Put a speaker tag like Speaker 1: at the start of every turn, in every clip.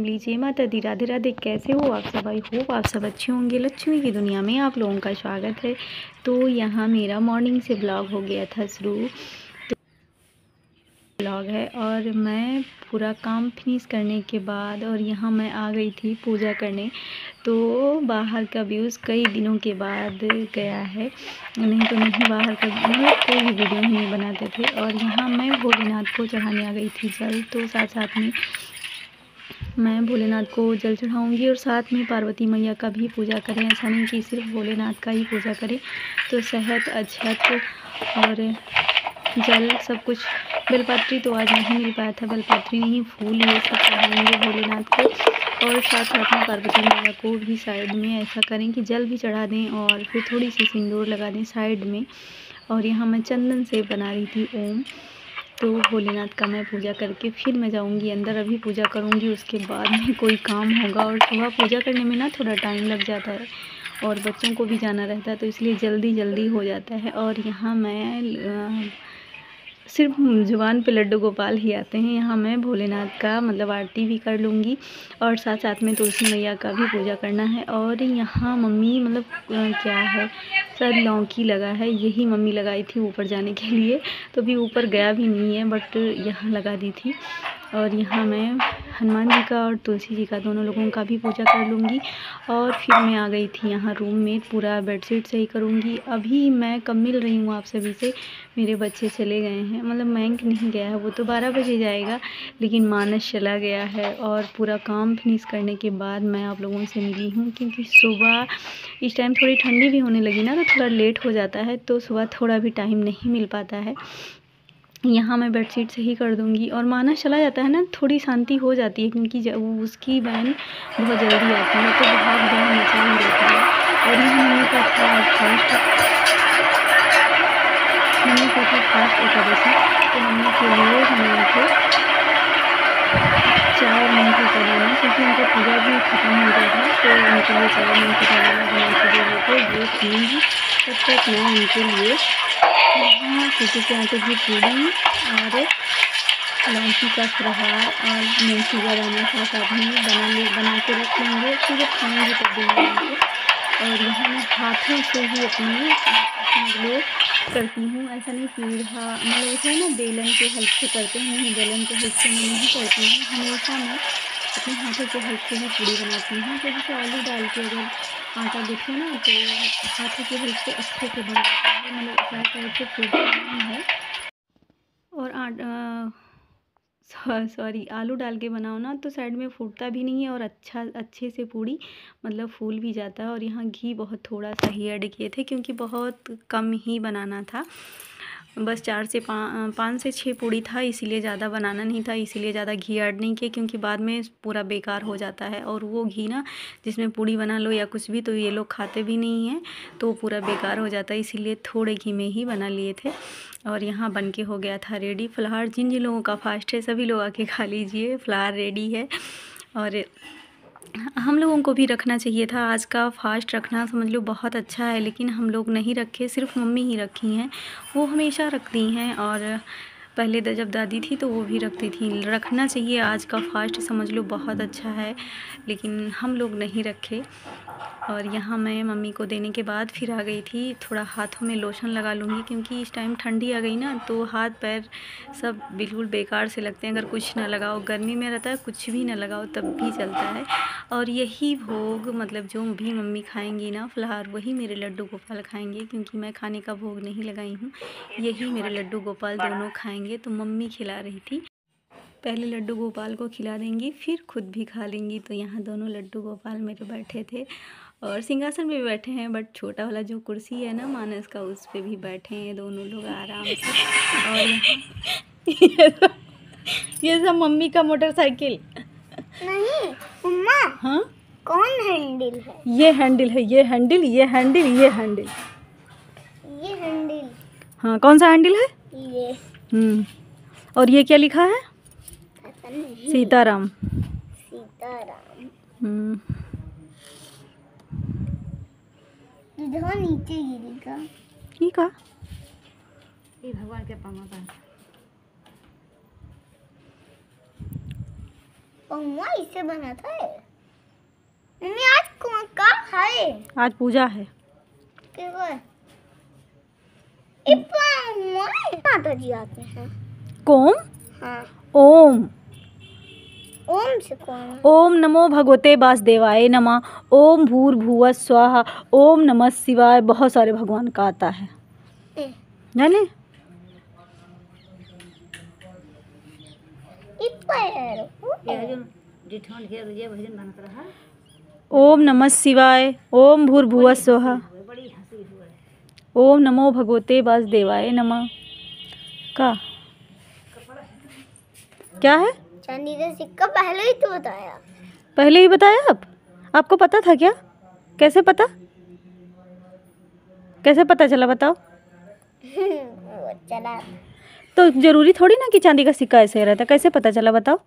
Speaker 1: Family, जय माता दी, राधे राधे। कैसे हो आप सब? आई होप आप सब अच्छे होंगे। लक्ष्मी की दुनिया में आप लोगों का स्वागत है। तो यहाँ मेरा मॉर्निंग से ब्लॉग हो गया था शुरू, ब्लॉग है और मैं पूरा काम फिनिश करने के बाद और यहाँ मैं आ गई थी पूजा करने। तो बाहर का व्यूज़ कई दिनों के बाद गया है, नहीं तो नहीं बाहर का मतलब कोई भी वीडियो नहीं बनाते थे। और यहाँ मैं भोलेनाथ को चढ़ाने आ गई थी जल, तो साथ साथ में मैं भोलेनाथ को जल चढ़ाऊँगी और साथ में पार्वती मैया का भी पूजा करें। ऐसा नहीं कि सिर्फ भोलेनाथ का ही पूजा करें। तो शहद, अक्षत और जल सब कुछ, बेलपत्री तो आज नहीं मिल पाया था, बेलपत्री नहीं फूल ये सब चढ़ाएंगे भोलेनाथ को। और साथ साथ में पार्वती मैया को भी साइड में ऐसा करें कि जल भी चढ़ा दें और फिर थोड़ी सी सिंदूर लगा दें साइड में। और यहाँ मैं चंदन से बना रही थी ओम। तो भोलेनाथ का मैं पूजा करके फिर मैं जाऊंगी अंदर, अभी पूजा करूंगी, उसके बाद में कोई काम होगा। और सुबह पूजा करने में ना थोड़ा टाइम लग जाता है और बच्चों को भी जाना रहता है, तो इसलिए जल्दी जल्दी हो जाता है। और यहाँ मैं सिर्फ ज़ुबान पे लड्डू गोपाल ही आते हैं। यहाँ मैं भोलेनाथ का मतलब आरती भी कर लूँगी और साथ साथ में तुलसी मैया का भी पूजा करना है। और यहाँ मम्मी मतलब क्या है, शायद लौकी लगा है, यही मम्मी लगाई थी ऊपर जाने के लिए। तो अभी ऊपर गया भी नहीं है, बट यहाँ लगा दी थी। और यहाँ मैं हनुमान जी का और तुलसी जी का दोनों लोगों का भी पूजा कर लूँगी। और फिर मैं आ गई थी यहाँ रूम में, पूरा बेडशीट सही करूँगी। अभी मैं कब मिल रही हूँ आप सभी से, मेरे बच्चे चले गए हैं, मतलब मयंक नहीं गया है, वो तो 12 बजे जाएगा, लेकिन मानस चला गया है। और पूरा काम फिनिश करने के बाद मैं आप लोगों से मिली हूँ, क्योंकि सुबह इस टाइम थोड़ी ठंडी भी होने लगी ना, तो थोड़ा लेट हो जाता है, तो सुबह थोड़ा भी टाइम नहीं मिल पाता है। यहाँ मैं बेडशीट सही कर दूँगी और मानस चला जाता है ना, थोड़ी शांति हो जाती है, क्योंकि जब उसकी वैन बहुत जल्दी आती है तो बहुत बड़ा मचा ही रहता है। और यहाँ मम्मी का था फास्ट एकादशी, तो मम्मी के लिए बनाए थे चाय और मूँग की दाल, क्योंकि उनका पूजा भी ख़त्म हो गया था, तो उनके लिए चाय मूँग की दाल बना के दे रहे थे, वो पीऊँगी। तब तक मैं उनके लिए यहाँ सूजी के आटे की पूड़ी और लौकी का फरहार और मूंगफली का दाना साथ साथ में बना के रख लेंगे, फिर जब खाएँगे तब देंगे उनको। और यहाँ मैं हाथों से ही अपने मतलब करती हूँ, ऐसा नहीं सीधा मतलब ऐसा है ना बेलन के हेल्प से करते हैं, नहीं बेलन के हेल्प से मैं नहीं करती हूँ, हमेशा मैं अपने हाथों के हेल्प से ही पूड़ी बनाती हूँ। तो जैसे आलू डाल के अगर आटा गूँथो ना, तो हाथों के हेल्प से अच्छे से बन जाता है, मतलब साइड से फूटता नहीं है। और सॉरी आलू डाल के बनाओ ना तो साइड में फूटता भी नहीं है और अच्छे से पूड़ी मतलब फूल भी जाता है। और यहाँ घी बहुत थोड़ा सा ही ऐड किए थे, क्योंकि बहुत कम ही बनाना था, बस 4 से 5 से 6 पूड़ी था, इसीलिए ज़्यादा बनाना नहीं था, इसीलिए ज़्यादा घी ऐड नहीं किया, क्योंकि बाद में पूरा बेकार हो जाता है। और वो घी ना जिसमें पूड़ी बना लो या कुछ भी, तो ये लोग खाते भी नहीं हैं, तो पूरा बेकार हो जाता है, इसीलिए थोड़े घी में ही बना लिए थे। और यहाँ बन के हो गया था रेडी फलाहार। जिन जिन लोगों का फास्ट है सभी लोग आके खा लीजिए, फलाहार रेडी है। और हम लोगों को भी रखना चाहिए था, आज का फास्ट रखना समझ लो बहुत अच्छा है, लेकिन हम लोग नहीं रखे, सिर्फ मम्मी ही रखी हैं, वो हमेशा रखती हैं। और पहले जब दादी थी तो वो भी रखती थी। रखना चाहिए, आज का फास्ट समझ लो बहुत अच्छा है, लेकिन हम लोग नहीं रखे। और यहाँ मैं मम्मी को देने के बाद फिर आ गई थी, थोड़ा हाथों में लोशन लगा लूँगी, क्योंकि इस टाइम ठंडी आ गई ना, तो हाथ पैर सब बिल्कुल बेकार से लगते हैं अगर कुछ ना लगाओ। गर्मी में रहता है कुछ भी ना लगाओ तब भी चलता है। और यही भोग मतलब जो भी मम्मी खाएंगी ना फलाहार, वही मेरे लड्डू गोपाल खाएंगे, क्योंकि मैं खाने का भोग नहीं लगाई हूँ, यही मेरे लड्डू गोपाल दोनों खाएंगे। तो मम्मी खिला रही थी, पहले लड्डू गोपाल को खिला देंगी फिर खुद भी खा लेंगी। तो यहाँ दोनों लड्डू गोपाल मेरे बैठे थे और सिंहासन पे भी बैठे हैं, बट छोटा वाला जो कुर्सी है ना मानस का, उस पे भी बैठे हैं दोनों लोग आराम से। और यहाँ ये सब मम्मी का मोटरसाइकिल
Speaker 2: नहीं मम्मा,
Speaker 1: हाँ
Speaker 2: कौन हैंडल है?
Speaker 1: ये हैंडल है, ये हैंडल, ये हैंडल, ये हैंडल,
Speaker 2: ये हैंडल,
Speaker 1: हाँ कौन सा हैंडल है
Speaker 2: ये।
Speaker 1: और ये क्या लिखा है? सीताराम।
Speaker 2: सीताराम। इधर नीचे गिरेगा।
Speaker 1: ठीक है,
Speaker 2: ये भगवान के पामा का। मम्मा इससे बना था ये। मम्मी आज कौन का है?
Speaker 1: आज पूजा है।
Speaker 2: माता जी आते हैं।
Speaker 1: कौन?
Speaker 2: हाँ।
Speaker 1: ओम।
Speaker 2: ओम से कौन?
Speaker 1: ओम नमो भगवते वासुदेवाय नमः। ओम भूर्भुवः स्वाहा। ओम नमः शिवाय। बहुत सारे भगवान का आता है, जाने? ओम नमः शिवाय। ओम भूर्भुवः स्वाहा। ओम नमो भगवते वासुदेवाय नमः। का क्या है?
Speaker 2: चांदी का सिक्का पहले ही तो बताया।
Speaker 1: पहले ही बताया? आपको पता था क्या? कैसे पता? कैसे पता चला बताओ?
Speaker 2: वो चला
Speaker 1: तो जरूरी थोड़ी ना कि चांदी का सिक्का ऐसे ही रहता, कैसे पता चला बताओ?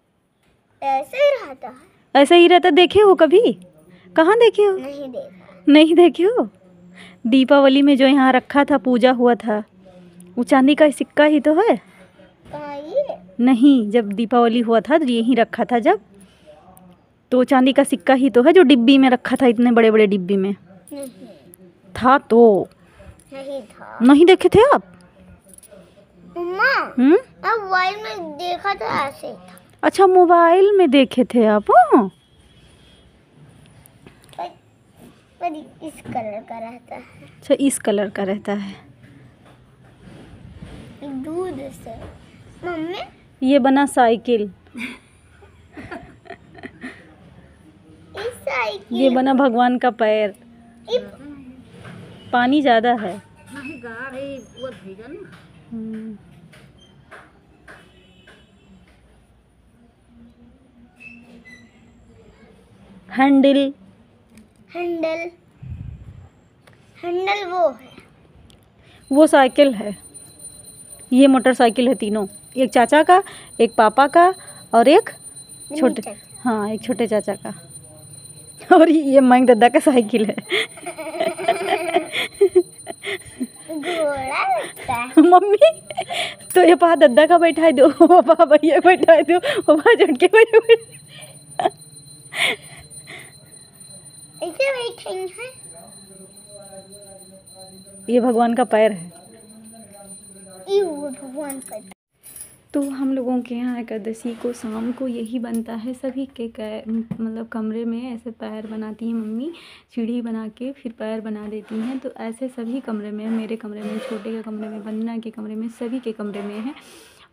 Speaker 2: ऐसे ही रहता है।
Speaker 1: ऐसे ही रहता। देखे हो कभी? कहाँ देखे हो?
Speaker 2: नहीं देखा।
Speaker 1: नहीं देखे हो? दीपावली में जो यहाँ रखा था, पूजा हुआ था, वो चांदी का सिक्का ही तो है।
Speaker 2: कहाँ ये?
Speaker 1: नहीं, जब दीपावली हुआ था यहीं रखा था जब, तो चांदी का सिक्का ही तो है, जो डिब्बी में रखा था, इतने बड़े बड़े डिब्बी में
Speaker 2: नहीं
Speaker 1: था। तो
Speaker 2: नहीं था।
Speaker 1: नहीं देखे थे आप?
Speaker 2: मम्मा अब मोबाइल में देखा तो ऐसे ही था।
Speaker 1: अच्छा, मोबाइल में देखे थे आप? हाँ,
Speaker 2: पर इस कलर का रहता है।
Speaker 1: अच्छा, इस कलर का रहता है।
Speaker 2: दूध से। मम्मी
Speaker 1: ये बना साइकिल।
Speaker 2: इस साइकिल
Speaker 1: ये बना भगवान का पैर। पानी ज्यादा है। हैंडल।
Speaker 2: हैंडल हैंडल वो है।
Speaker 1: वो साइकिल है। ये मोटरसाइकिल है तीनों, एक चाचा का, एक पापा का और एक छोटे, हाँ, एक छोटे चाचा का। और ये मयंक दादा का साइकिल है।
Speaker 2: घोड़ा लगता है।
Speaker 1: मम्मी तो ये पा दादा का बैठा दो, पापा भैया बैठा दो, पापा झटके भैया
Speaker 2: ऐसे बैठे हैं।
Speaker 1: ये भगवान का पैर है।
Speaker 2: ये वो भगवान का।
Speaker 1: तो हम लोगों के यहाँ एकादशी को शाम को यही बनता है। सभी के मतलब कमरे में ऐसे पैर बनाती हैं मम्मी, सीढ़ी बना के फिर पैर बना देती हैं। तो ऐसे सभी कमरे में, मेरे कमरे में, छोटे के कमरे में, वंदना के कमरे में, सभी के कमरे में है।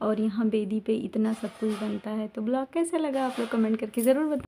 Speaker 1: और यहाँ बेदी पे इतना सब कुछ बनता है। तो ब्लॉग कैसा लगा आप लोग कमेंट करके ज़रूर बताएं।